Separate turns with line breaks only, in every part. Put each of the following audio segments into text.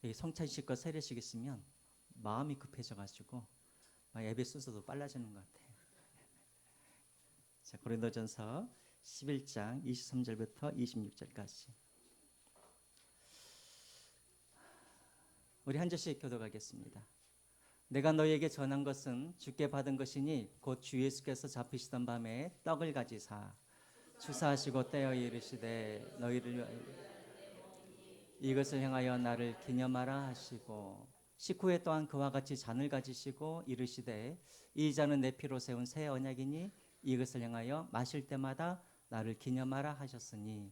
이 성찬식과 세례식 있으면 마음이 급해져가지고 막 예배 순서도 빨라지는 것 같아요. 자, 고린도전서 11장 23절부터 26절까지 우리 한 절씩 교독하겠습니다. 내가 너희에게 전한 것은 주께 받은 것이니 곧 주 예수께서 잡히시던 밤에 떡을 가지사 주사하시고 떼어 이르시되 너희를 이것을 행하여 나를 기념하라 하시고 식후에 또한 그와 같이 잔을 가지시고 이르시되 이 잔은 내 피로 세운 새 언약이니 이것을 행하여 마실 때마다 나를 기념하라 하셨으니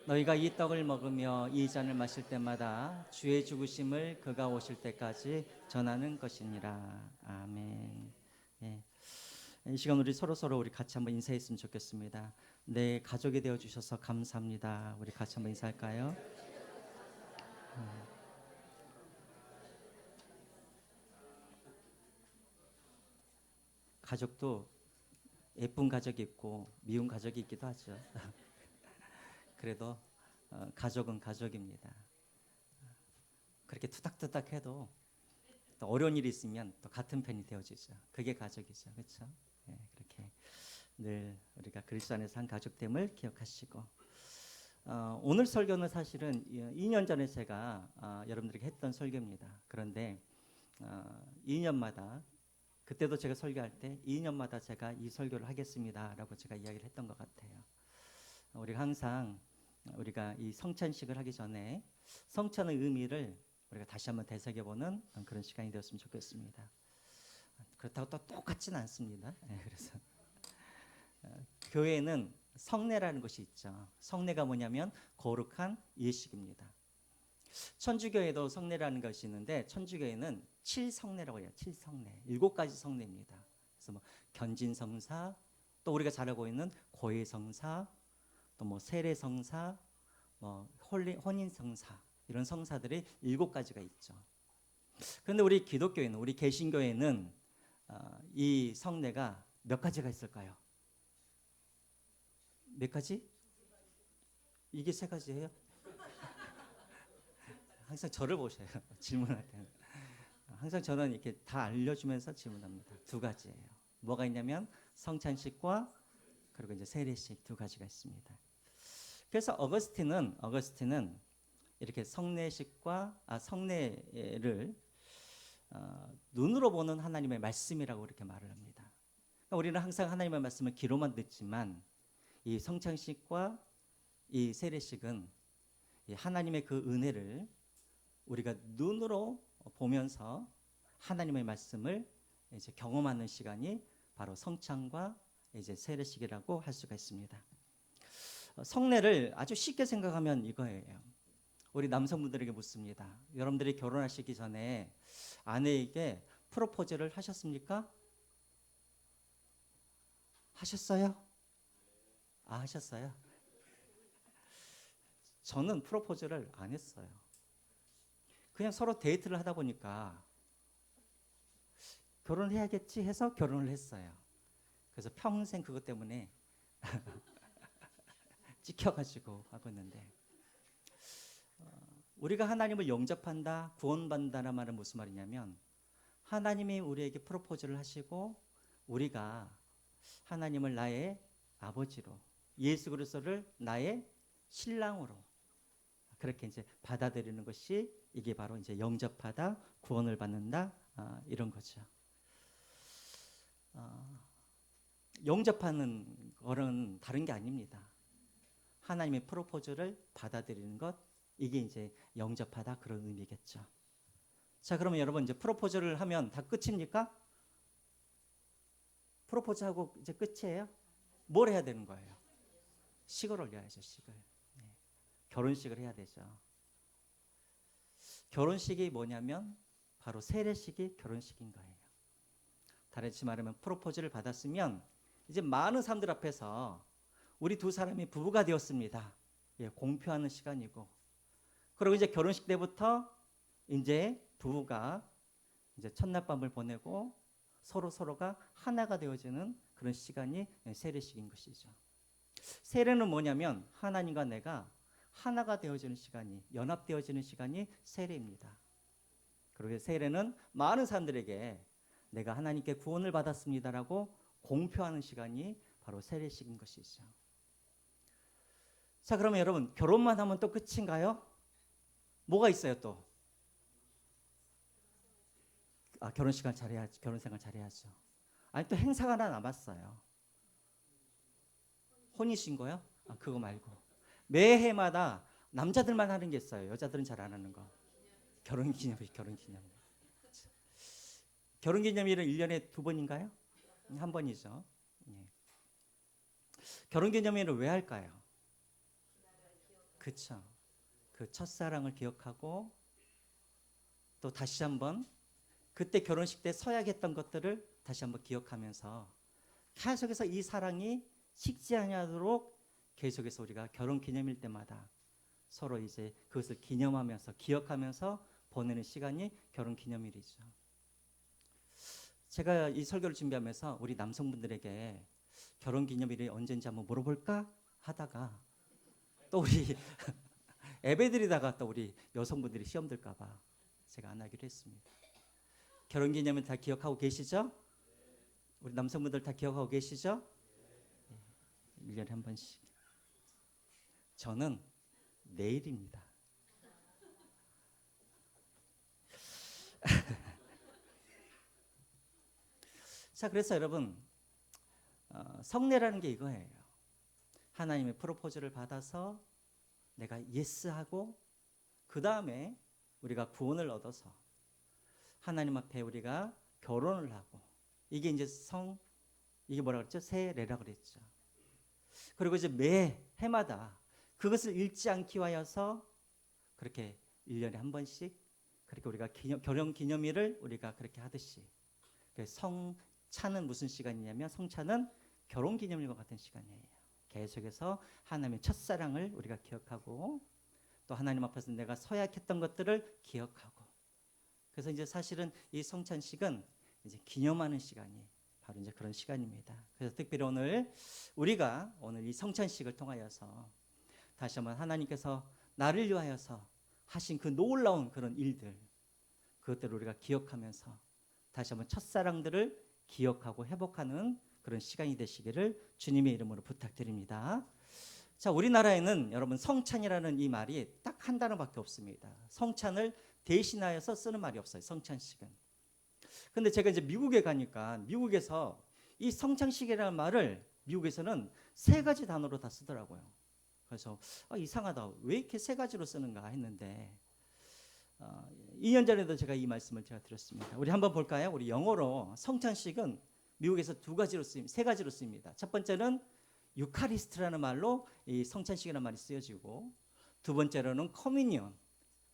너희가 이 떡을 먹으며 이 잔을 마실 때마다 주의 죽으심을 그가 오실 때까지 전하는 것이니라. 아멘. 예. 이 시간 우리 서로 우리 같이 한번 인사했으면 좋겠습니다. 내 가족이 되어 주셔서 감사합니다. 우리 같이 한번 인사할까요? 가족도 예쁜 가족이 있고 미운 가족이 있기도 하죠. 그래도 가족은 가족입니다. 그렇게 투닥투닥해도 또 어려운 일이 있으면 또 같은 편이 되어지죠. 그게 가족이죠, 그렇죠? 네, 그렇게 늘 우리가 그리스도 안에서 한 가족됨을 기억하시고 오늘 설교는 사실은 2년 전에 제가 여러분들에게 했던 설교입니다. 그런데 2년마다 그때도 제가 설교할 때 2년마다 제가 이 설교를 하겠습니다라고 제가 이야기를 했던 것 같아요. 우리가 항상 우리가 이 성찬식을 하기 전에 성찬의 의미를 우리가 다시 한번 되새겨보는 그런 시간이 되었으면 좋겠습니다. 그렇다고 또 똑같지는 않습니다. 그래서 교회에는 성례라는 것이 있죠. 성례가 뭐냐면 거룩한 예식입니다. 천주교에도 성례라는 것이 있는데 천주교에는 7성례라고 해요. 7성례. 7가지 성례입니다. 그래서 뭐 견진성사, 또 우리가 잘 알고 있는 고해성사, 또 뭐 세례성사, 뭐 혼인성사 이런 성사들이 7가지가 있죠. 그런데 우리 기독교에는 우리 개신교에는 이 성례가 몇 가지가 있을까요? 몇 가지? 이게 3가지예요? 항상 저를 보셔요. 질문할 때는. 항상 저는 이렇게 다 알려주면서 질문합니다. 2가지예요. 뭐가 있냐면 성찬식과 그리고 이제 세례식 2가지가 있습니다. 그래서 어거스틴은 이렇게 성례를 눈으로 보는 하나님의 말씀이라고 이렇게 말을 합니다. 그러니까 우리는 항상 하나님의 말씀을 귀로만 듣지만 이 성찬식과 이 세례식은 이 하나님의 그 은혜를 우리가 눈으로 보면서 하나님의 말씀을 이제 경험하는 시간이 바로 성찬과 이제 세례식이라고 할 수가 있습니다. 성례를 아주 쉽게 생각하면 이거예요. 우리 남성분들에게 묻습니다. 여러분들이 결혼하시기 전에 아내에게 프로포즈를 하셨습니까? 하셨어요? 하셨어요? 저는 프로포즈를 안 했어요. 그냥 서로 데이트를 하다 보니까 결혼을 해야겠지 해서 결혼을 했어요. 그래서 평생 그것 때문에 찍혀가지고 하고 있는데 우리가 하나님을 영접한다, 구원받는다는 말은 무슨 말이냐면 하나님이 우리에게 프로포즈를 하시고 우리가 하나님을 나의 아버지로 예수 그리스도를 나의 신랑으로 그렇게 이제 받아들이는 것이 이게 바로 이제 영접하다, 구원을 받는다 이런 거죠. 영접하는 거는 다른 게 아닙니다. 하나님의 프로포즈를 받아들이는 것 이게 이제 영접하다 그런 의미겠죠. 자, 그러면 여러분 이제 프로포즈를 하면 다 끝입니까? 프로포즈하고 이제 끝이에요? 뭘 해야 되는 거예요? 식을 올려야죠, 식을. 네. 결혼식을 해야 되죠. 결혼식이 뭐냐면 바로 세례식이 결혼식인 거예요. 다르게 말하면 프로포즈를 받았으면 이제 많은 사람들 앞에서 우리 2사람이 부부가 되었습니다. 예, 공표하는 시간이고 그리고 이제 결혼식 때부터 이제 부부가 이제 첫날 밤을 보내고 서로가 하나가 되어지는 그런 시간이 세례식인 것이죠. 세례는 뭐냐면 하나님과 내가 하나가 되어지는 시간이 연합되어지는 시간이 세례입니다. 그리고 세례는 많은 사람들에게 내가 하나님께 구원을 받았습니다라고 공표하는 시간이 바로 세례식인 것이죠. 자, 그러면 여러분, 결혼만 하면 또 끝인가요? 뭐가 있어요 또? 결혼 시간 잘해야죠. 결혼 생활 잘해야죠. 아니, 또 행사가 하나 남았어요. 혼인신고요? 그거 말고 매해마다 남자들만 하는 게 있어요. 여자들은 잘 안 하는 거. 결혼기념일. 결혼기념일은 1년에 2번인가요? 한 번이죠. 예. 결혼기념일을 왜 할까요? 그쵸. 그 첫사랑을 기억하고 또 다시 한번 그때 결혼식 때 서약했던 것들을 다시 한번 기억하면서 계속해서 이 사랑이 식지 않도록 계속해서 우리가 결혼기념일 때마다 서로 이제 그것을 기념하면서 기억하면서 보내는 시간이 결혼기념일이죠. 제가 이 설교를 준비하면서 우리 남성분들에게 결혼기념일이 언제인지 한번 물어볼까 하다가 또 우리 예배드리다가 또 우리 여성분들이 시험 들까 봐 제가 안 하기로 했습니다. 결혼기념일 다 기억하고 계시죠? 우리 남성분들 다 기억하고 계시죠? 1년에 한 번씩. 저는 내일입니다. 자, 그래서 여러분, 성례라는 게 이거예요. 하나님의 프로포즈를 받아서 내가 예스하고 그 다음에 우리가 구원을 얻어서 하나님 앞에 우리가 결혼을 하고 이게 이제 이게 뭐라 그랬죠? 세례라 그랬죠. 그리고 이제 매 해마다 그것을 잃지 않기 위하여서 그렇게 1년에 한 번씩 그렇게 우리가 결혼 기념일을 우리가 그렇게 하듯이 성차는 무슨 시간이냐면 성차는 결혼 기념일과 같은 시간이에요. 계속해서 하나님의 첫사랑을 우리가 기억하고 또 하나님 앞에서 내가 서약했던 것들을 기억하고 그래서 이제 사실은 이 성찬식은 이제 기념하는 시간이 바로 이제 그런 시간입니다. 그래서 특별히 우리가 오늘 이 성찬식을 통하여서 다시 한번 하나님께서 나를 위하여서 하신 그 놀라운 그런 일들 그것들을 우리가 기억하면서 다시 한번 첫사랑들을 기억하고 회복하는 그런 시간이 되시기를 주님의 이름으로 부탁드립니다. 자, 우리나라에는 여러분 성찬이라는 이 말이 딱 한 단어밖에 없습니다. 성찬을 대신하여서 쓰는 말이 없어요. 성찬식은. 근데 제가 이제 미국에 가니까 미국에서 이 성찬식이라는 말을 미국에서는 3가지 단어로 다 쓰더라고요. 그래서 이상하다. 왜 이렇게 3가지로 쓰는가 했는데 2년 전에도 제가 이 말씀을 제가 드렸습니다. 우리 한번 볼까요? 우리 영어로 성찬식은 미국에서 3가지로 쓰입니다. 첫 번째는 유카리스트라는 말로 이 성찬식이라는 말이 쓰여지고 두 번째로는 커뮤니언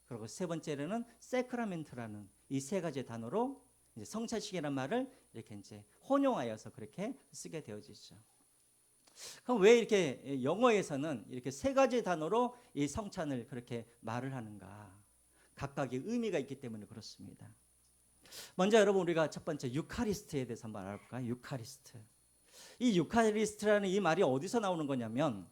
그리고 세 번째로는 세크라멘트라는 이 3가지 단어로 이제 성찬식이라는 말을 이렇게 이제 혼용하여서 그렇게 쓰게 되어지죠. 그럼 왜 이렇게 영어에서는 이렇게 3가지 단어로 이 성찬을 그렇게 말을 하는가? 각각의 의미가 있기 때문에 그렇습니다. 먼저 여러분 우리가 첫 번째 유카리스트에 대해서 한번 알아볼까요? 유카리스트. 이 유카리스트라는 이 말이 어디서 나오는 거냐면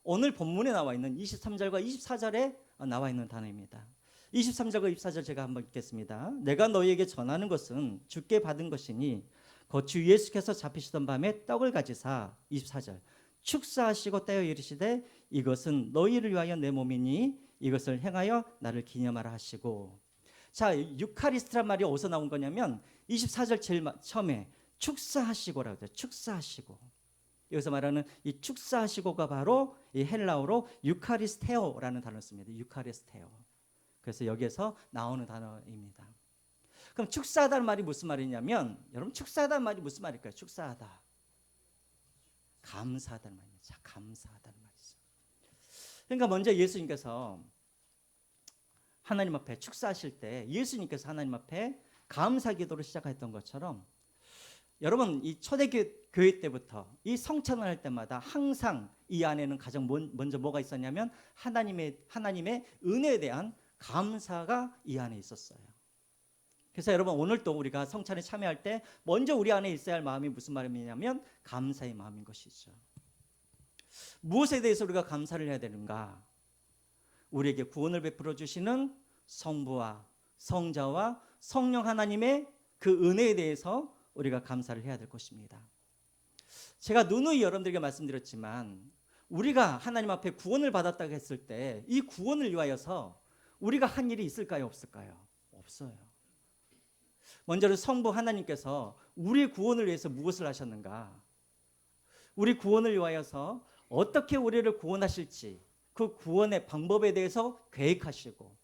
오늘 본문에 나와 있는 23절과 24절에 나와 있는 단어입니다. 23절과 24절 제가 한번 읽겠습니다. 내가 너희에게 전하는 것은 주께 받은 것이니 곧 주 예수께서 잡히시던 밤에 떡을 가지사 24절 축사하시고 떼어 이르시되 이것은 너희를 위하여 내 몸이니 이것을 행하여 나를 기념하라 하시고 자 유카리스트란 말이 어디서 나온 거냐면 24절 제일 처음에 축사하시고라고 해요. 축사하시고 여기서 말하는 이 축사하시고가 바로 이 헬라어로 유카리스테오라는 단어를 씁니다. 유카리스테오. 그래서 여기에서 나오는 단어입니다. 그럼 축사하다는 말이 무슨 말이냐면 여러분 축사하다는 말이 무슨 말일까요? 축사하다. 감사하다는 말입니다. 자, 감사하다는 말이죠. 그러니까 먼저 예수님께서 하나님 앞에 축사하실 때 예수님께서 하나님 앞에 감사 기도를 시작했던 것처럼 여러분 이 초대교회 때부터 이 성찬을 할 때마다 항상 이 안에는 가장 먼저 뭐가 있었냐면 하나님의 은혜에 대한 감사가 이 안에 있었어요. 그래서 여러분 오늘도 우리가 성찬에 참여할 때 먼저 우리 안에 있어야 할 마음이 무슨 마음이냐면 감사의 마음인 것이죠. 무엇에 대해서 우리가 감사를 해야 되는가? 우리에게 구원을 베풀어 주시는 성부와 성자와 성령 하나님의 그 은혜에 대해서 우리가 감사를 해야 될 것입니다. 제가 누누이 여러분들에게 말씀드렸지만 우리가 하나님 앞에 구원을 받았다고 했을 때 이 구원을 위하여서 우리가 한 일이 있을까요? 없을까요? 없어요. 먼저는 성부 하나님께서 우리의 구원을 위해서 무엇을 하셨는가? 우리 구원을 위하여서 어떻게 우리를 구원하실지 그 구원의 방법에 대해서 계획하시고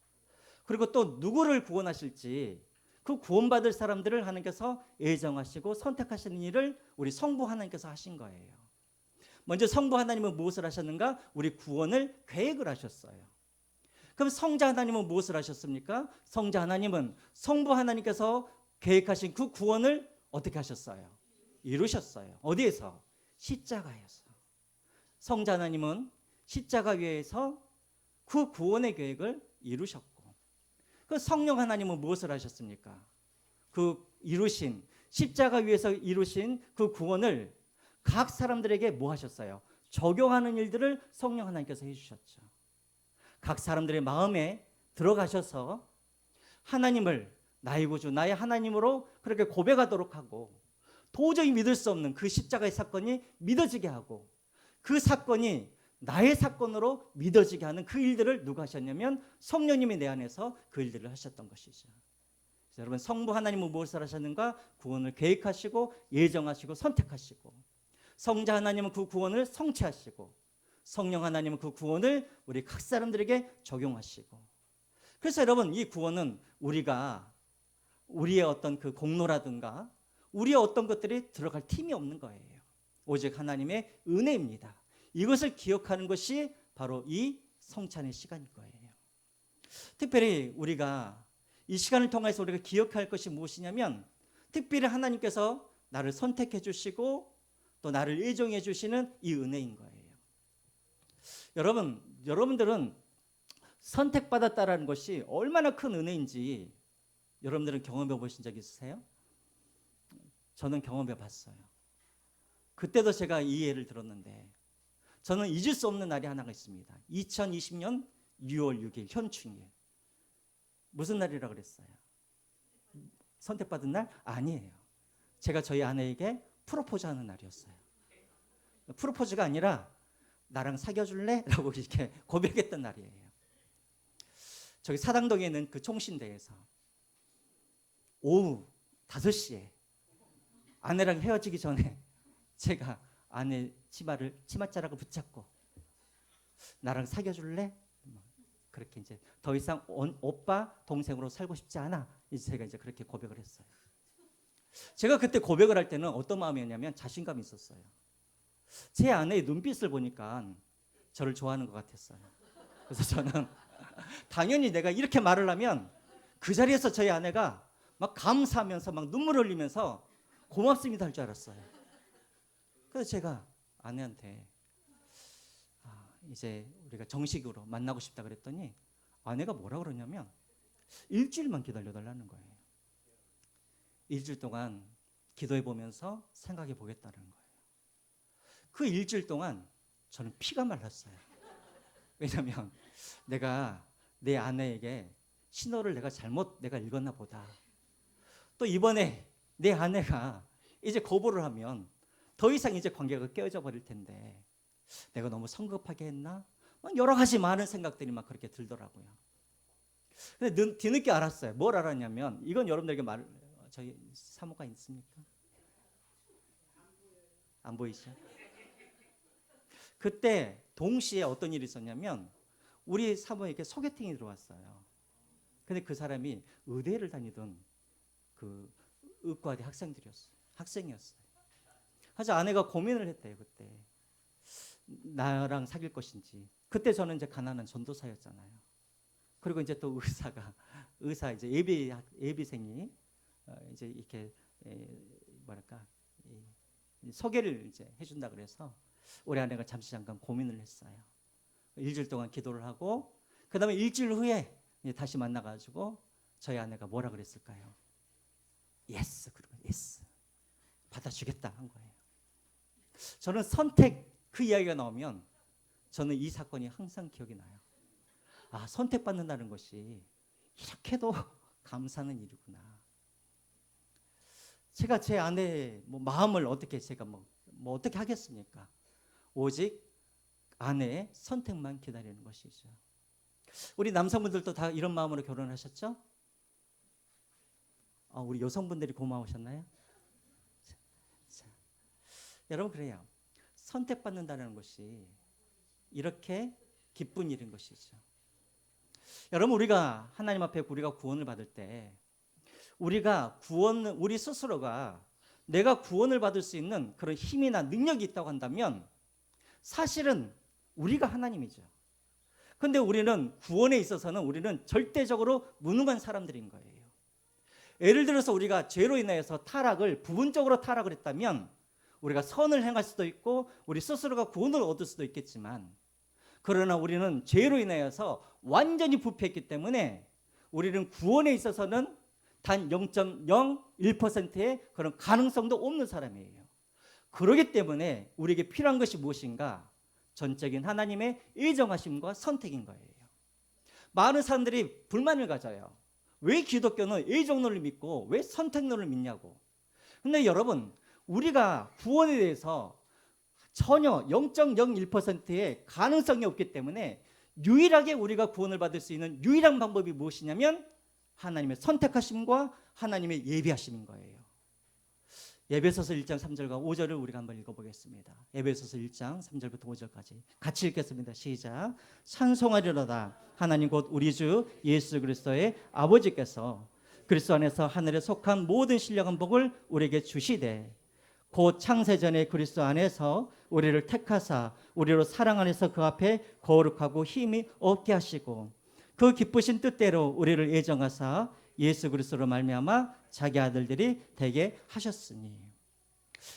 그리고 또 누구를 구원하실지 그 구원받을 사람들을 하나님께서 예정하시고 선택하시는 일을 우리 성부 하나님께서 하신 거예요. 먼저 성부 하나님은 무엇을 하셨는가? 우리 구원을 계획을 하셨어요. 그럼 성자 하나님은 무엇을 하셨습니까? 성자 하나님은 성부 하나님께서 계획하신 그 구원을 어떻게 하셨어요? 이루셨어요. 어디에서? 십자가에서. 성자 하나님은 십자가 위에서 그 구원의 계획을 이루셨고 그 성령 하나님은 무엇을 하셨습니까? 그 이루신 십자가 위에서 이루신 그 구원을 각 사람들에게 뭐 하셨어요? 적용하는 일들을 성령 하나님께서 해주셨죠. 각 사람들의 마음에 들어가셔서 하나님을 나의 구주, 나의 하나님으로 그렇게 고백하도록 하고 도저히 믿을 수 없는 그 십자가의 사건이 믿어지게 하고 그 사건이 나의 사건으로 믿어지게 하는 그 일들을 누가 하셨냐면 성령님이 내 안에서 그 일들을 하셨던 것이죠. 그래서 여러분 성부 하나님은 무엇을 하셨는가? 구원을 계획하시고 예정하시고 선택하시고 성자 하나님은 그 구원을 성취하시고 성령 하나님은 그 구원을 우리 각 사람들에게 적용하시고 그래서 여러분 이 구원은 우리가 우리의 어떤 그 공로라든가 우리의 어떤 것들이 들어갈 틈이 없는 거예요. 오직 하나님의 은혜입니다. 이것을 기억하는 것이 바로 이 성찬의 시간일 거예요. 특별히 우리가 이 시간을 통해서 우리가 기억할 것이 무엇이냐면 특별히 하나님께서 나를 선택해 주시고 또 나를 예정해 주시는 이 은혜인 거예요. 여러분들은 선택받았다라는 것이 얼마나 큰 은혜인지 여러분들은 경험해 보신 적 있으세요? 저는 경험해 봤어요. 그때도 제가 이 예를 들었는데 저는 잊을 수 없는 날이 하나가 있습니다. 2020년 6월 6일 현충일. 무슨 날이라고 그랬어요? 선택받은 날? 아니에요. 제가 저희 아내에게 프로포즈하는 날이었어요. 프로포즈가 아니라 나랑 사귀어줄래? 라고 이렇게 고백했던 날이에요. 저기 사당동에 있는 그 총신대에서 오후 5시에 아내랑 헤어지기 전에 제가 아내 치맛자락을 붙잡고 나랑 사귀어줄래? 그렇게 이제 더 이상 오빠 동생으로 살고 싶지 않아. 이제 제가 이제 그렇게 고백을 했어요. 제가 그때 고백을 할 때는 어떤 마음이었냐면 자신감이 있었어요. 제 아내의 눈빛을 보니까 저를 좋아하는 것 같았어요. 그래서 저는 당연히 내가 이렇게 말을 하면 그 자리에서 저희 아내가 막 감사하면서 막 눈물 흘리면서 고맙습니다 할 줄 알았어요. 그래서 제가 아내한테 이제 우리가 정식으로 만나고 싶다 그랬더니 아내가 뭐라 그러냐면 일주일만 기다려달라는 거예요. 일주일 동안 기도해 보면서 생각해 보겠다는 거예요. 그 일주일 동안 저는 피가 말랐어요. 왜냐하면 내가 내 아내에게 신호를 내가 읽었나 보다. 또 이번에 내 아내가 이제 거부를 하면 더 이상 이제 관계가 깨어져 버릴 텐데 내가 너무 성급하게 했나? 여러 가지 많은 생각들이 막 그렇게 들더라고요. 근데 뒤늦게 알았어요. 뭘 알았냐면 이건 여러분들에게 저희 사모가 있습니까? 안 보이시죠? 그때 동시에 어떤 일이 있었냐면 우리 사모에게 소개팅이 들어왔어요. 근데 그 사람이 의대를 다니던 그 의과대 학생이었어요. 그래서 아내가 고민을 했대요. 그때 나랑 사귈 것인지. 그때 저는 이제 가난한 전도사였잖아요. 그리고 이제 또 의사 이제 예비생이 이제 이렇게 소개를 이제 해준다 그래서 우리 아내가 잠깐 고민을 했어요. 일주일 동안 기도를 하고 그다음에 일주일 후에 이제 다시 만나가지고 저희 아내가 뭐라 그랬을까요? 예스, 그리고 예스 받아주겠다 한 거예요. 저는 선택 그 이야기가 나오면 저는 이 사건이 항상 기억이 나요. 선택받는다는 것이 이렇게도 감사하는 일이구나. 제가 제 아내의 마음을 어떻게 제가 어떻게 하겠습니까? 오직 아내의 선택만 기다리는 것이죠. 우리 남성분들도 다 이런 마음으로 결혼하셨죠? 우리 여성분들이 고마우셨나요? 자, 여러분 그래요. 선택받는다는 것이 이렇게 기쁜 일인 것이죠. 여러분 우리가 하나님 앞에 우리가 구원을 받을 때 우리 스스로가 내가 구원을 받을 수 있는 그런 힘이나 능력이 있다고 한다면 사실은 우리가 하나님이죠. 그런데 우리는 구원에 있어서는 우리는 절대적으로 무능한 사람들인 거예요. 예를 들어서 우리가 죄로 인해서 부분적으로 타락을 했다면 우리가 선을 행할 수도 있고 우리 스스로가 구원을 얻을 수도 있겠지만, 그러나 우리는 죄로 인하여서 완전히 부패했기 때문에 우리는 구원에 있어서는 단 0.01%의 그런 가능성도 없는 사람이에요. 그렇기 때문에 우리에게 필요한 것이 무엇인가? 전적인 하나님의 예정하심과 선택인 거예요. 많은 사람들이 불만을 가져요. 왜 기독교는 예정론을 믿고 왜 선택론을 믿냐고. 근데 여러분, 우리가 구원에 대해서 전혀 0.01%의 가능성이 없기 때문에 유일하게 우리가 구원을 받을 수 있는 유일한 방법이 무엇이냐면 하나님의 선택하심과 하나님의 예비하심인 거예요. 에베소서 1장 3절과 5절을 우리가 한번 읽어보겠습니다. 에베소서 1장 3절부터 5절까지 같이 읽겠습니다. 시작. 찬송하리로다 하나님 곧 우리 주 예수 그리스도의 아버지께서 그리스도 안에서 하늘에 속한 모든 신령한 복을 우리에게 주시되 곧 창세전에 그리스도 안에서 우리를 택하사 우리로 사랑 안에서 그 앞에 거룩하고 힘이 없게 하시고 그 기쁘신 뜻대로 우리를 예정하사 예수 그리스도로 말미암아 자기 아들들이 되게 하셨으니.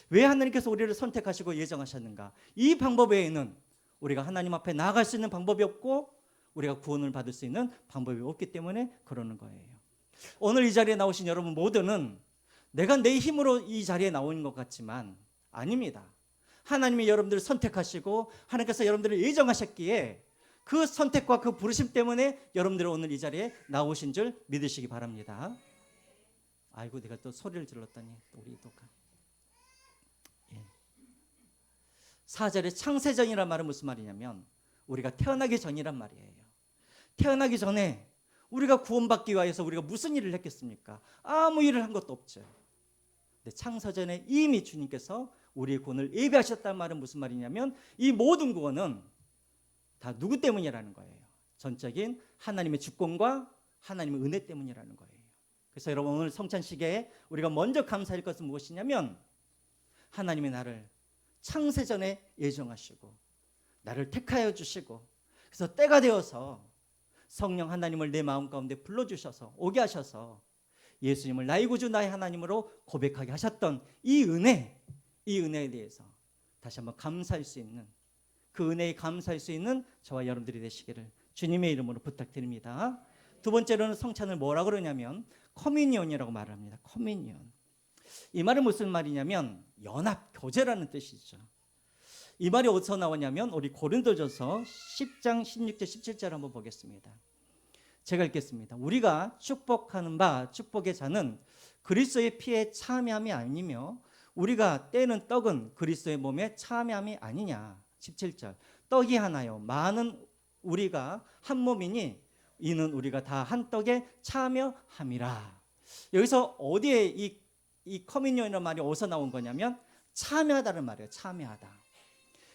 왜 하나님께서 우리를 선택하시고 예정하셨는가? 이 방법 외에는 우리가 하나님 앞에 나아갈 수 있는 방법이 없고 우리가 구원을 받을 수 있는 방법이 없기 때문에 그러는 거예요. 오늘 이 자리에 나오신 여러분 모두는 내가 내 힘으로 이 자리에 나오는 것 같지만 아닙니다. 하나님이 여러분들을 선택하시고 하나님께서 여러분들을 예정하셨기에 그 선택과 그 부르심 때문에 여러분들이 오늘 이 자리에 나오신 줄 믿으시기 바랍니다. 아이고, 내가 또 소리를 질렀더니 우리 또 4절에 창세전이란 말은 무슨 말이냐면 우리가 태어나기 전이란 말이에요. 태어나기 전에 우리가 구원받기 위해서 우리가 무슨 일을 했겠습니까? 아무 일을 한 것도 없죠. 근데 창세전에 이미 주님께서 우리의 구원을 예비하셨다는 말은 무슨 말이냐면 이 모든 구원은 다 누구 때문이라는 거예요. 전적인 하나님의 주권과 하나님의 은혜 때문이라는 거예요. 그래서 여러분 오늘 성찬식에 우리가 먼저 감사할 것은 무엇이냐면 하나님이 나를 창세전에 예정하시고 나를 택하여 주시고 그래서 때가 되어서 성령 하나님을 내 마음 가운데 불러주셔서 오게 하셔서 예수님을 나의 구주 나의 하나님으로 고백하게 하셨던 이 은혜에 대해서 다시 한번 감사할 수 있는 그 은혜에 감사할 수 있는 저와 여러분들이 되시기를 주님의 이름으로 부탁드립니다. 두 번째로는 성찬을 뭐라 그러냐면 커뮤니온이라고 말을 합니다. 커뮤니온. 이 말은 무슨 말이냐면 연합, 교제라는 뜻이죠. 이 말이 어디서 나오냐면 우리 고린도전서 10장 16절 17절 한번 보겠습니다. 제가 읽겠습니다. 우리가 축복하는 바 축복의 잔은 그리스도의 피에 참여함이 아니며 우리가 떼는 떡은 그리스도의 몸에 참여함이 아니냐. 17절. 떡이 하나요 많은 우리가 한 몸이니 이는 우리가 다 한 떡에 참여함이라. 여기서 어디에 이 커뮤니온이라는 말이 어디서 나온 거냐면 참여하다는 말이에요. 참여하다.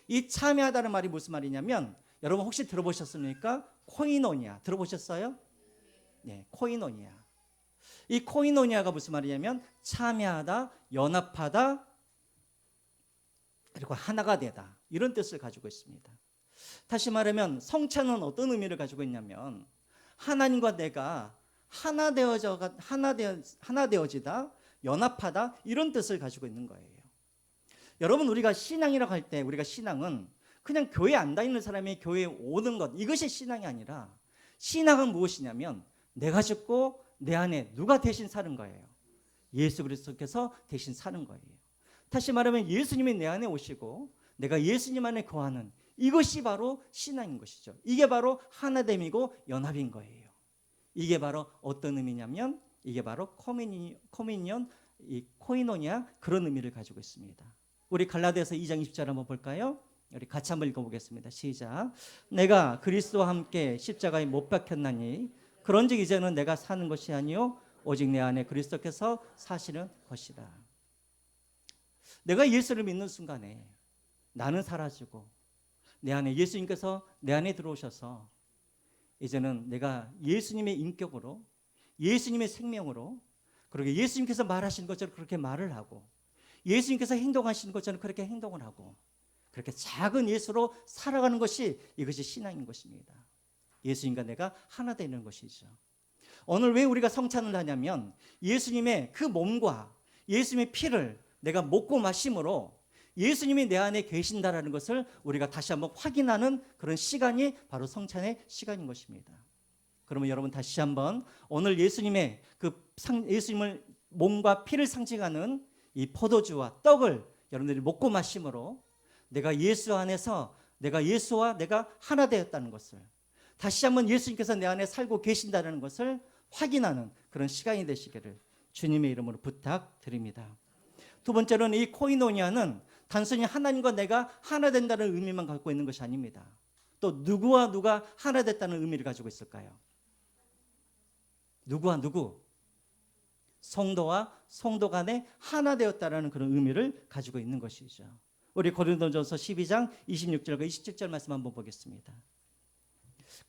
이 참여하다는 말이 무슨 말이냐면 여러분 혹시 들어보셨습니까? 코이노니아 들어보셨어요? 네, 코이노니아. 이 코이노니아가 무슨 말이냐면 참여하다, 연합하다, 그리고 하나가 되다 이런 뜻을 가지고 있습니다. 다시 말하면 성찬은 어떤 의미를 가지고 있냐면 하나님과 내가 하나 되어지다, 연합하다 이런 뜻을 가지고 있는 거예요. 여러분 우리가 신앙이라고 할 때 우리가 신앙은 그냥 교회 안 다니는 사람이 교회에 오는 것 이것이 신앙이 아니라 신앙은 무엇이냐면 내가 죽고 내 안에 누가 대신 사는 거예요. 예수 그리스도께서 대신 사는 거예요. 다시 말하면 예수님이 내 안에 오시고 내가 예수님 안에 거하는 이것이 바로 신앙인 것이죠. 이게 바로 하나됨이고 연합인 거예요. 이게 바로 어떤 의미냐면 이게 바로 코미니언, 이 코이노니아 그런 의미를 가지고 있습니다. 우리 갈라디아서 2장 20절 한번 볼까요? 우리 같이 한번 읽어보겠습니다. 시작. 내가 그리스도와 함께 십자가에 못 박혔나니 그런즉 이제는 내가 사는 것이 아니요 오직 내 안에 그리스도께서 사시는 것이다. 내가 예수를 믿는 순간에 나는 사라지고 내 안에 예수님께서 내 안에 들어오셔서 이제는 내가 예수님의 인격으로 예수님의 생명으로 그리고 예수님께서 말하신 것처럼 그렇게 말을 하고 예수님께서 행동하신 것처럼 그렇게 행동을 하고 그렇게 작은 예수로 살아가는 것이 이것이 신앙인 것입니다. 예수님과 내가 하나 되는 것이죠. 오늘 왜 우리가 성찬을 하냐면 예수님의 그 몸과 예수님의 피를 내가 먹고 마심으로 예수님이 내 안에 계신다라는 것을 우리가 다시 한번 확인하는 그런 시간이 바로 성찬의 시간인 것입니다. 그러면 여러분 다시 한번 오늘 예수님의 예수님을 몸과 피를 상징하는 이 포도주와 떡을 여러분들이 먹고 마심으로 내가 예수 안에서 내가 예수와 내가 하나 되었다는 것을 다시 한번 예수님께서 내 안에 살고 계신다는 것을 확인하는 그런 시간이 되시기를 주님의 이름으로 부탁드립니다. 두 번째로는 이 코이노니아는 단순히 하나님과 내가 하나 된다는 의미만 갖고 있는 것이 아닙니다. 또 누구와 누가 하나 됐다는 의미를 가지고 있을까요? 누구와 누구? 성도와 성도 간에 하나 되었다는 그런 의미를 가지고 있는 것이죠. 우리 고린도전서 12장 26절과 27절 말씀 한번 보겠습니다.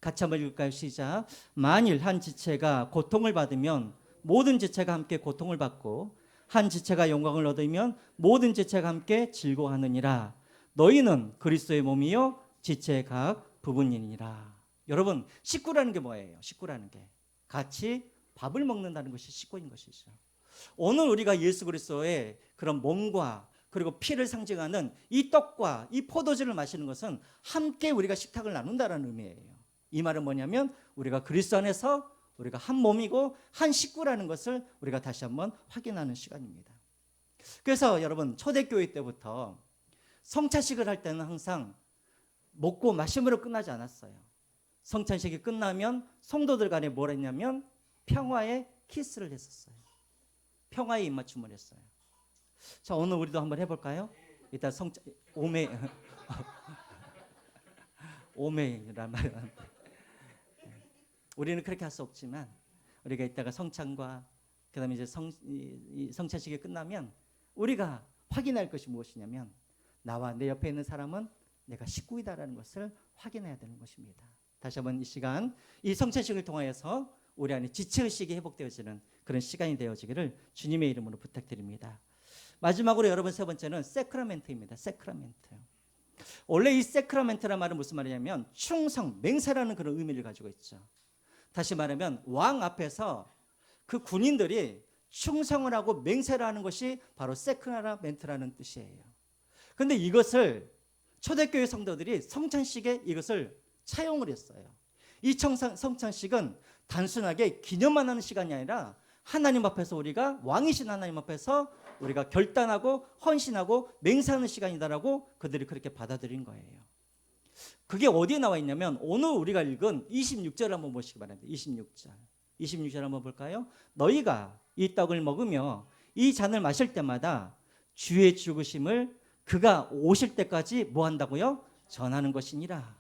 같이 한번 읽을까요? 시작. 만일 한 지체가 고통을 받으면 모든 지체가 함께 고통을 받고 한 지체가 영광을 얻으면 모든 지체가 함께 즐거워하느니라. 너희는 그리스도의 몸이요 지체의 각 부분이니라. 여러분 식구라는 게 뭐예요? 식구라는 게 같이 밥을 먹는다는 것이 식구인 것이죠. 오늘 우리가 예수 그리스도의 그런 몸과 그리고 피를 상징하는 이 떡과 이 포도주를 마시는 것은 함께 우리가 식탁을 나눈다는 의미예요. 이 말은 뭐냐면 우리가 그리스도 안에서 우리가 한 몸이고 한 식구라는 것을 우리가 다시 한번 확인하는 시간입니다. 그래서 여러분 초대교회 때부터 성찬식을 할 때는 항상 먹고 마심으로 끝나지 않았어요. 성찬식이 끝나면 성도들 간에 뭘 했냐면 평화의 키스를 했었어요. 평화의 입맞춤을 했어요. 자, 오늘 우리도 한번 해볼까요? 일단 오메이란 말은 우리는 그렇게 할 수 없지만 우리가 이따가 성찬과 그다음에 이제 성찬식이 끝나면 우리가 확인할 것이 무엇이냐면 나와 내 옆에 있는 사람은 내가 식구이다라는 것을 확인해야 되는 것입니다. 다시 한번 이 시간 이 성찬식을 통하여서 우리 안에 지체의식이 회복되어지는 그런 시간이 되어지기를 주님의 이름으로 부탁드립니다. 마지막으로 여러분 세 번째는 세크라멘트입니다. 세크라멘트. 원래 이 세크라멘트란 말은 무슨 말이냐면 충성, 맹세라는 그런 의미를 가지고 있죠. 다시 말하면 왕 앞에서 그 군인들이 충성을 하고 맹세를 하는 것이 바로 세크라멘트라는 뜻이에요. 그런데 이것을 초대교회 성도들이 성찬식에 이것을 차용을 했어요. 이 성찬식은 단순하게 기념만 하는 시간이 아니라 하나님 앞에서 우리가 왕이신 하나님 앞에서 우리가 결단하고 헌신하고 맹세하는 시간이다라고 그들이 그렇게 받아들인 거예요. 그게 어디에 나와 있냐면 오늘 우리가 읽은 26절 한번 보시기 바랍니다. 26절 한번 볼까요? 너희가 이 떡을 먹으며 이 잔을 마실 때마다 주의 죽으심을 그가 오실 때까지 뭐 한다고요? 전하는 것이니라.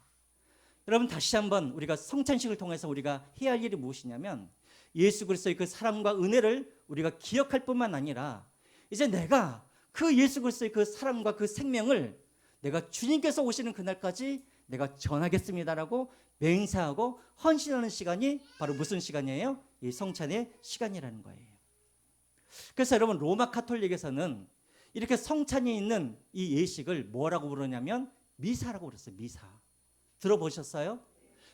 여러분 다시 한번 우리가 성찬식을 통해서 우리가 해야 할 일이 무엇이냐면 예수 그리스도의 그 사랑과 은혜를 우리가 기억할 뿐만 아니라 이제 내가 그 예수 그리스도의 그 사랑과 그 생명을 내가 주님께서 오시는 그날까지 내가 전하겠습니다라고 맹세하고 헌신하는 시간이 바로 무슨 시간이에요? 이 성찬의 시간이라는 거예요. 그래서 여러분 로마 가톨릭에서는 이렇게 성찬이 있는 이 예식을 뭐라고 부르냐면 미사라고 그랬어요. 미사. 들어보셨어요?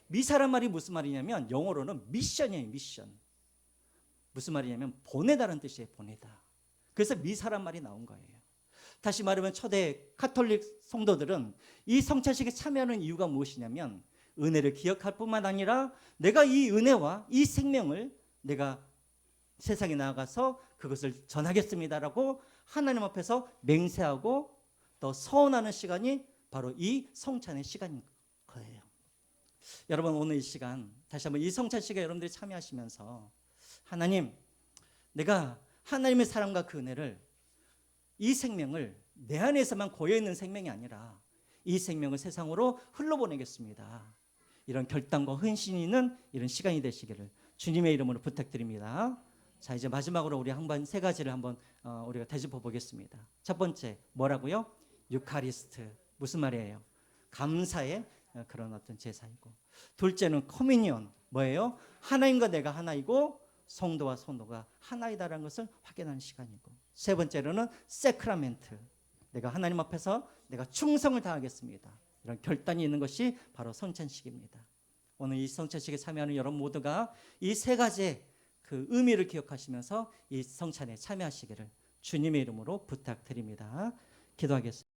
미사란 말이 무슨 말이냐면 영어로는 미션이에요. 미션. 무슨 말이냐면 보내다라는 뜻이에요. 보내다. 그래서 미사란 말이 나온 거예요. 다시 말하면 초대 가톨릭 성도들은 이 성찬식에 참여하는 이유가 무엇이냐면 은혜를 기억할 뿐만 아니라 내가 이 은혜와 이 생명을 내가 세상에 나아가서 그것을 전하겠습니다라고 하나님 앞에서 맹세하고 또 서원하는 시간이 바로 이 성찬의 시간인 거예요. 여러분 오늘 이 시간 다시 한번 이 성찬식에 여러분들이 참여하시면서 하나님 내가 하나님의 사랑과 그 은혜를, 이 생명을 내 안에서만 고여있는 생명이 아니라 이 생명을 세상으로 흘러보내겠습니다. 이런 결단과 헌신이 있는 이런 시간이 되시기를 주님의 이름으로 부탁드립니다. 자, 이제 마지막으로 우리 한번 세 가지를 한번 우리가 되짚어 보겠습니다. 첫 번째 뭐라고요? 유카리스트. 무슨 말이에요? 감사의 그런 어떤 제사이고, 둘째는 커뮤니온. 뭐예요? 하나님과 내가 하나이고 성도와 성도가 하나이다라는 것을 확인하는 시간이고, 세 번째로는 세크라멘트. 내가 하나님 앞에서 내가 충성을 다하겠습니다. 이런 결단이 있는 것이 바로 성찬식입니다. 오늘 이 성찬식에 참여하는 여러분 모두가 이 세 가지의 그 의미를 기억하시면서 이 성찬에 참여하시기를 주님의 이름으로 부탁드립니다. 기도하겠습니다.